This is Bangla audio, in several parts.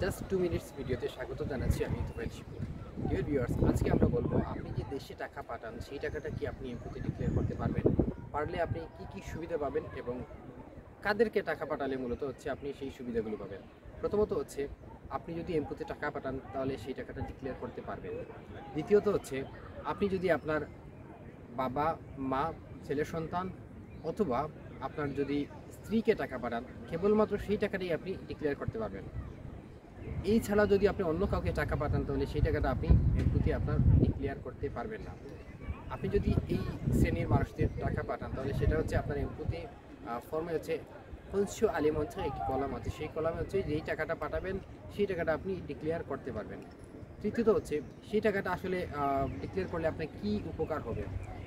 জাস্ট 2 মিনিটস ভিডিওতে স্বাগত জানাচ্ছি আমি তোফায়েল শিপু। ডিয়ার ভিউয়ার্স, আজকে আমরা বলবো আপনি যে দেশে টাকা পাঠান সেই টাকাটা কি আপনি এমপিতে ডিক্লেয়ার করতে পারবেন, পারলে আপনি কি কি সুবিধা পাবেন এবং কাদেরকে টাকা পাঠালে মূলত হচ্ছে আপনি সেই সুবিধাগুলো পাবেন। প্রথমত হচ্ছে আপনি যদি এমপিতে টাকা পাঠান তাহলে সেই টাকাটা ডিক্লেয়ার করতে পারবেন। দ্বিতীয়ত হচ্ছে আপনি যদি আপনার বাবা মা ছেলে সন্তান অথবা আপনার যদি স্ত্রীকে টাকা পাঠান কেবলমাত্র সেই টাকাটাই আপনি ডিক্লেয়ার করতে পারবেন। এই ছাড়া যদি আপনি অন্য কাউকে টাকা পাঠান তাহলে সেই টাকাটা আপনি এমপিতে আপনার ডিক্লেয়ার করতে পারবেন না। আপনি যদি এই শ্রেণীর মানুষদের টাকা পাঠান তাহলে সেটা হচ্ছে আপনার এমপিতে ফর্মে হচ্ছে কনসিও আলিমন্থে একটি কলাম আছে, সেই কলামে হচ্ছে যেই টাকাটা পাঠাবেন সেই টাকাটা আপনি ডিক্লেয়ার করতে পারবেন। তৃতীয়ত হচ্ছে সেই টাকাটা আসলে ডিক্লেয়ার করলে আপনার কী উপকার হবে।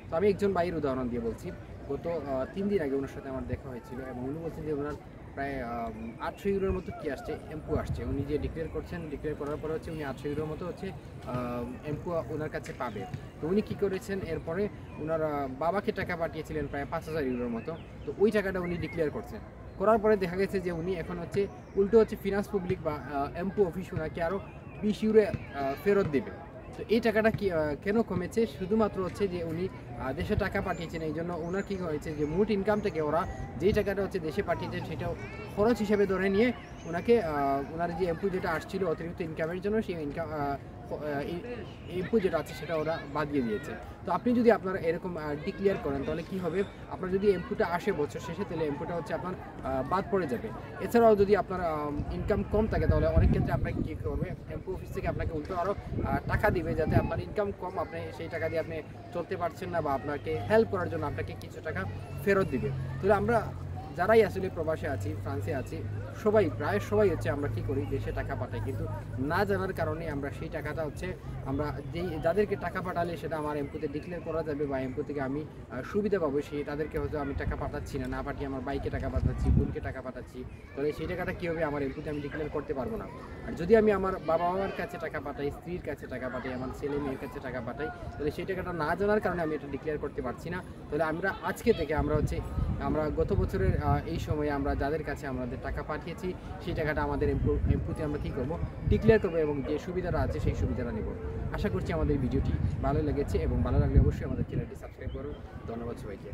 তো আমি একজন ভাইয়ের উদাহরণ দিয়ে বলছি। গত 3 দিন আগে ওনার সাথে আমার দেখা হয়েছিল এবং উনি বলছেন যে ওনার প্রায় 800 ইউরোর মতো কি আসছে, এমপু আসছে। উনি যে ডিক্লেয়ার করছেন, ডিক্লেয়ার করার পরে হচ্ছে উনি 800 ইউরোর মতো হচ্ছে এমপু ওনার কাছে পাবে। তো উনি কী করেছেন, এরপরে ওনার বাবাকে টাকা পাঠিয়েছিলেন প্রায় 5000 ইউরোর মতো। তো ওই টাকাটা উনি ডিক্লেয়ার করছেন, করার পরে দেখা গেছে যে উনি এখন হচ্ছে উল্টো হচ্ছে ফিনান্স পাবলিক বা এমপু অফিস ওনাকে আরও 20 ইউরো ফেরত দেবে। তো এই টাকাটা কি কেন কমেছে? শুধুমাত্র হচ্ছে যে উনি দেশে টাকা পাঠিয়েছেন, এই জন্য ওনার কী হয়েছে যে মোট ইনকাম থেকে ওরা যেই টাকাটা হচ্ছে দেশে পাঠিয়েছেন সেটাও খরচ হিসেবে ধরে নিয়ে ওনাকে ওনার যে এমপি যেটা আসছিল অতিরিক্ত ইনকামের জন্য সেই ইনকাম এমপি যেটা আছে সেটা ওরা বাদ দিয়ে দিয়েছে। তো আপনি যদি আপনার এরকম ডিক্লেয়ার করেন তাহলে কি হবে, আপনার যদি এমপিটা আসে বছর শেষে তাহলে এমপিটা হচ্ছে আপনার বাদ পড়ে যাবে। এছাড়াও যদি আপনার ইনকাম কম থাকে তাহলে অনেক ক্ষেত্রে আপনাকে কী করবে, এমপি অফিস থেকে আপনাকে উল্টো আরও টাকা দিবে, যাতে আপনার ইনকাম কম, আপনি সেই টাকা দিয়ে আপনি চলতে পারছেন না বা আপনাকে হেল্প করার জন্য আপনাকে কিছু টাকা ফেরত দিবে। তাহলে আমরা যারাই আসলে প্রবাসে আছি, ফ্রান্সে আছি, প্রায় সবাই হচ্ছে আমরা কী করি, দেশে টাকা পাঠাই, কিন্তু না জানার কারণে আমরা সেই টাকাটা হচ্ছে আমরা যাদেরকে টাকা পাঠালে সেটা আমার এমপিতে ডিক্লেয়ার করা যাবে বা এমপি থেকে আমি সুবিধা পাবো, সেই তাদেরকে হয়তো আমি টাকা পাঠাচ্ছি না পাঠিয়ে আমার বাইকে টাকা পাঠাচ্ছি, বোনকে টাকা পাঠাচ্ছি। তাহলে সেই টাকাটা কী হবে, আমার এমপিতে আমি ডিক্লেয়ার করতে পারবো না। আর যদি আমি আমার বাবা মার কাছে টাকা পাঠাই, স্ত্রীর কাছে টাকা পাঠাই, আমার ছেলে মেয়ের কাছে টাকা পাঠাই, তাহলে সেই টাকাটা না জানার কারণে আমি এটা ডিক্লেয়ার করতে পারছি না। তাহলে আমরা আজকে থেকে আমরা গত বছরের এই সময়ে আমরা যাদের কাছে আমাদের টাকা পাঠিয়েছি সেই টাকাটা আমাদের এমপিতে আমরা কী করবো, ডিক্লেয়ার করবো এবং যে সুবিধাটা আছে সেই সুবিধাটা নেব। আশা করছি আমাদের ভিডিওটি ভালো লেগেছে এবং ভালো লাগলে অবশ্যই আমাদের চ্যানেলটি সাবস্ক্রাইব করুন। ধন্যবাদ সবাইকে।